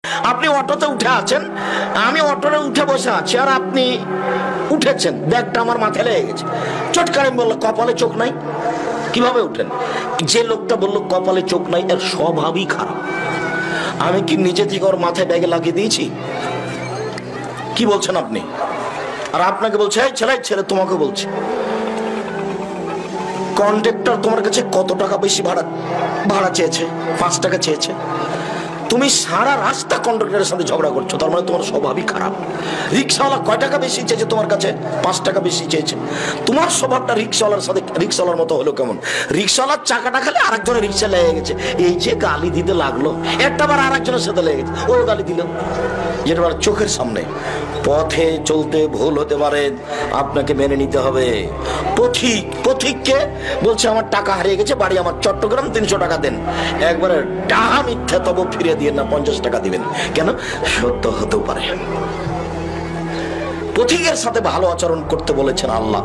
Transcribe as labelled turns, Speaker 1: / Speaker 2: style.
Speaker 1: আপনি অটোতে উঠে আছেন, আমি অটোতে উঠে বসে আছি, আর আপনি উঠেছেন, ব্যাগটা আমার মাথায় লেগে গেছে, চটকারে বললো কপালে চোখ নাই। কিভাবে উঠেন? যে লোকটা বললো কপালে চোখ নাই, এর স্বভাবই খারাপ। আমি কি নিজে থেকে ওর মাথায় ব্যাগে লাগিয়ে দিয়েছি? কি বলছেন আপনি? আর আপনাকে বলছে এই ছেলে ছেলে, তোমাকে বলছে কন্ডাক্টর তোমার কাছে কত টাকা বেশি ভাড়া চেয়েছে? 5 টাকা চেয়েছে। তুমি সারা রাস্তা কন্ডাক্টরের সাথে ঝগড়া করছো, তার মানে তোমার স্বভাবই খারাপ। রিক্সাওয়ালা কয় টাকা বেশি চেয়েছে তোমার কাছে? 5 টাকা বেশি চেয়েছে। তোমার স্বভাবটা রিক্সাওয়ালার সাথে রিক্সাওয়ালার মতো হলো কেমন? রিক্সাওয়ালার চাকাটা খালি আরেকজনের রিক্সা লেগে গেছে, এই যে গালি দিতে লাগলো, একটা বার আরেকজনের সাথে লেগে গেছে, ও গালি দিল, যেটা চোখের সামনে। পথে চলতে ভুল হতে পারে, আপনাকে মেনে নিতে হবে। পথিককে বলছে আমার টাকা হারিয়ে গেছে, বাড়ি আমার চট্টগ্রাম, 300 টাকা দেন। একবারে টাহা মিথ্যা, তবু ফিরিয়ে দিয়ে না 50 টাকা দিবেন কেন? সত্য হতেও পারে। পথিকের সাথে ভালো আচরণ করতে বলেছেন আল্লাহ।